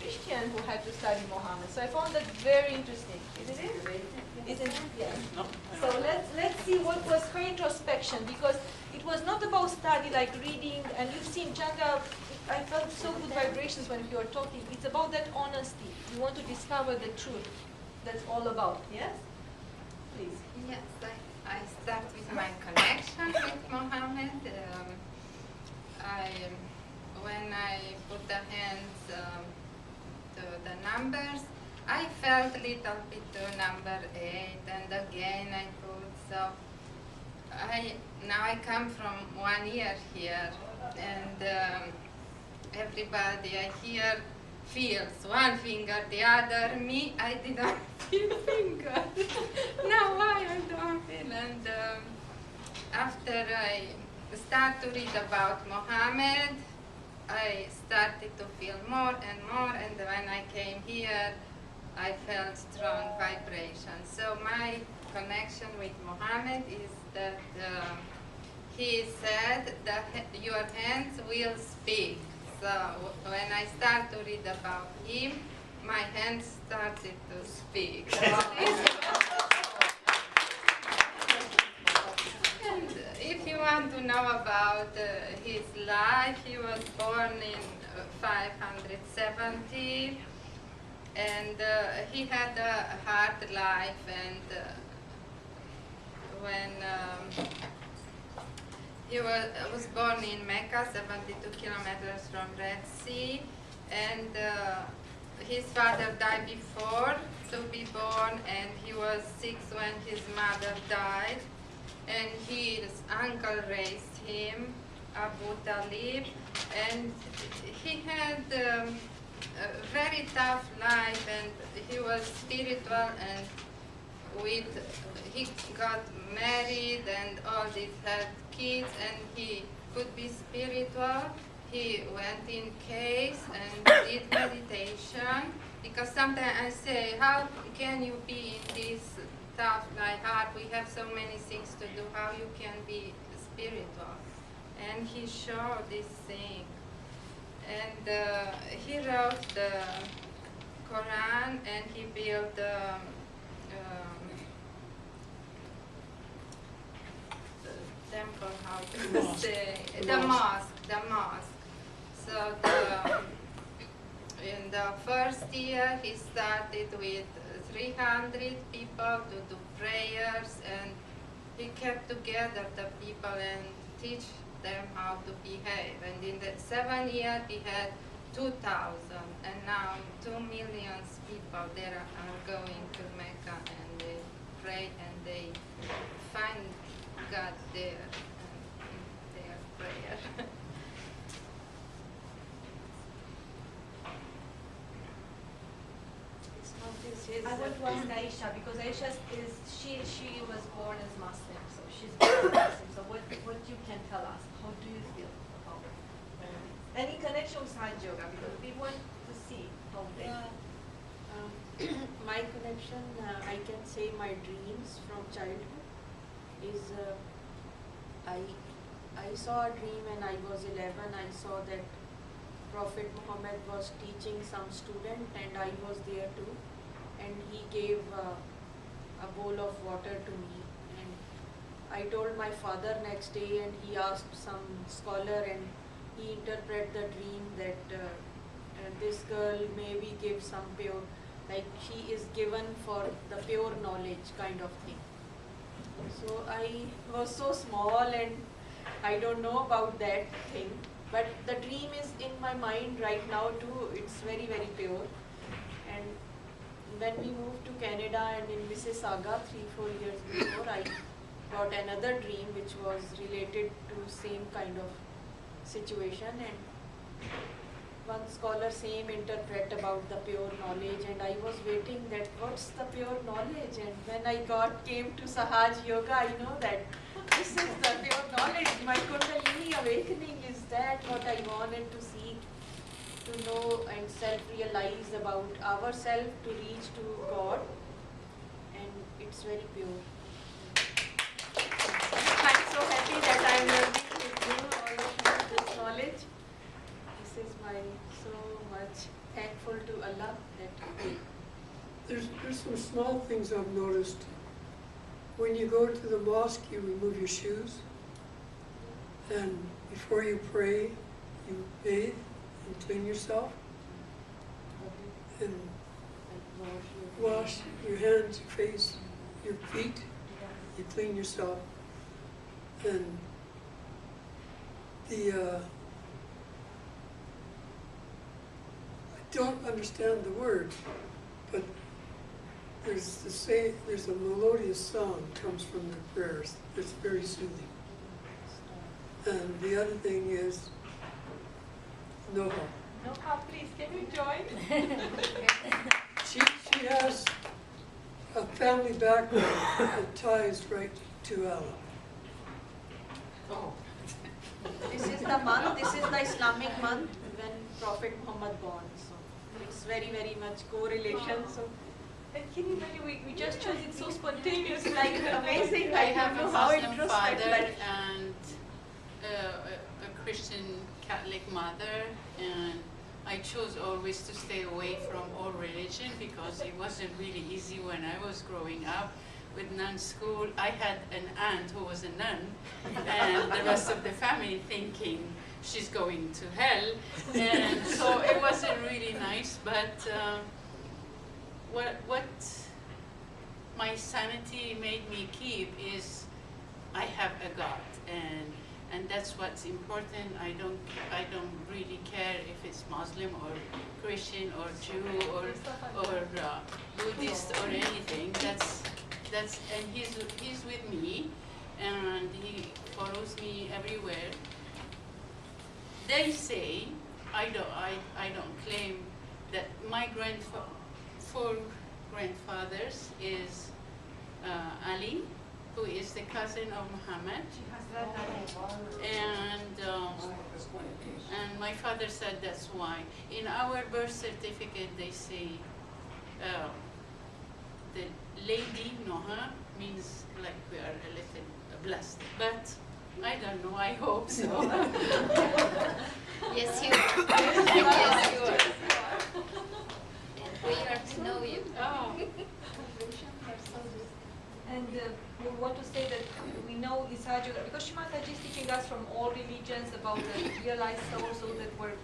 Christian who had to study Mohammed. So I found that very interesting, isn't it? Isn't it? Yeah. So let's see what was her introspection, because it was not about study like reading, and you've seen Janga, I felt so good vibrations when you were talking. It's about that honesty. You want to discover the truth. That's all about. Yes? Please. Yes, I start with my connection with Mohammed. When I put the hands to the numbers, I felt a little bit to number 8, and again I put. So now I come from 1 year here, and everybody I hear feels one finger, the other. Me, I didn't feel finger. Now I don't feel. And after I start to read about Mohammed, I started to feel more and more. And when I came here, I felt strong vibrations. So my connection with Mohammed is that he said that your hands will speak. So when I start to read about him, my hands started to speak. And if you want to know about his life, he was born in 570, and he had a hard life. And when he was born in Mecca, 72 kilometers from Red Sea, and his father died before to be born, and he was 6 when his mother died, and his uncle raised him, Abu Talib, and he had a very tough life, and he was spiritual, and he got married and all this, had kids, and he could be spiritual. He went in caves and did meditation, because sometimes I say, how can you be in this tough life hard? We have so many things to do, how you can be spiritual? And he showed this thing. And he wrote the Quran, and he built the temple, how to say, the mosque. So in the first year, he started with 300 people to do prayers, and he kept together the people and teach them how to behave. And in the 7th year, he had 2,000, and now 2 million people there are going to Mecca, and they pray and they find God there in their prayer. I want to ask Aisha, because Aisha she was born as Muslim, so she's born Muslim. So what you can tell us? How do you feel about any connection with Sahaj Yoga? Because we want to see how they. My connection, I can say my dreams from childhood is I saw a dream when I was 11. I saw that Prophet Mohammed was teaching some student, and I was there too. And he gave a bowl of water to me, and I told my father next day, and he asked some scholar, and he interpreted the dream that this girl maybe give some pure, like she is given for the pure knowledge kind of thing. So I was so small, and I don't know about that thing, but the dream is in my mind right now too. It's very, very pure. And when we moved to Canada and in Mississauga 3-4 years before, I got another dream which was related to same kind of situation, and one scholar same interpret about the pure knowledge, and I was waiting that what's the pure knowledge. And when I came to Sahaj Yoga, I know that this is the pure knowledge. My Kundalini awakening is that what I wanted to seek, to know and self-realize about ourselves, to reach to God, and it's very pure. I'm so happy that I'm learning with you, all of you, this knowledge. This is my so much thankful to Allah that There's some small things I've noticed. When you go to the mosque, you remove your shoes. And before you pray, you bathe and clean yourself. And wash your hands, your face, your feet. You clean yourself. And I don't understand the words, but there's a melodious song comes from the prayers. It's very soothing. And the other thing is Noha. Noha, please, can you join? She has a family background that ties right to Allah. Oh. This is the month, this is the Islamic month when Prophet Muhammad born. So it's very, very much correlation. So And can you imagine, we just chose it so spontaneous, like amazing. I have don't a know how Muslim introspect, father like, and a Christian Catholic mother, and I chose always to stay away from all religion because it wasn't really easy when I was growing up with nun school. I had an aunt who was a nun, and the rest of the family thinking she's going to hell, and so it wasn't really nice. But what my sanity made me keep is I have a God, and that's what's important. I don't really care if it's Muslim or Christian or Jew or Buddhist or anything. That's and he's with me, and he follows me everywhere. They say I don't claim that my four grandfathers is Ali, who is the cousin of Muhammad, and my father said that's why. In our birth certificate they say the lady Noha means like we are a little blessed, but I don't know, I hope so. Yes, you are. Yes, you are. We are to know you. Oh. And we want to say that we know Sahaj Guru, because Shimataji is teaching us from all religions about the realized soul, so that we're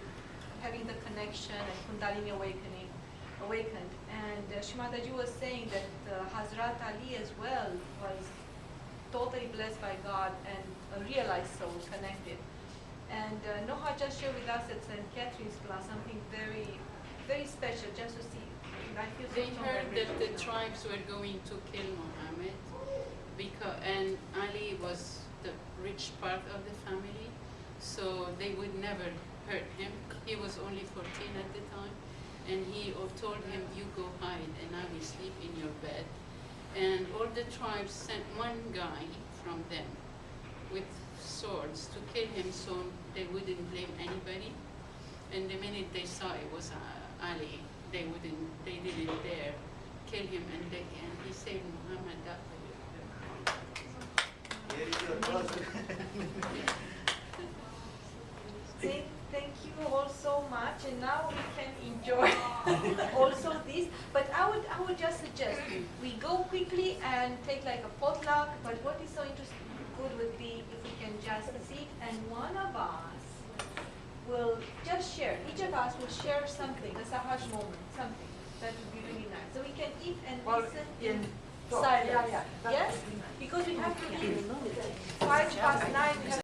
having the connection and Kundalini awakened. And Shimataji was saying that Hazrat Ali as well was totally blessed by God and a realized soul connected. And Noha just shared with us at St. Catherine's class something very, very special, just to see. I feel so They strong heard that the vibration. tribes were going to kill Muhammad, and Ali was the rich part of the family, so they would never hurt him. He was only 14 at the time, and he told him, "You go hide, and I will sleep in your bed." And all the tribes sent one guy from them with swords to kill him, so they wouldn't blame anybody. And the minute they saw it was Ali, they didn't dare kill him, and he saved Muhammad that way. Thank you all so much, and now we can enjoy also this. But I would just suggest we go quickly and take like a potluck. But what is so interesting, good would be if we can just sit and one of us will just share. Each of us will share something, a Sahaj moment, something that would be really nice. So we can eat and listen in silence. Yes, because we have to leave 9:05. We have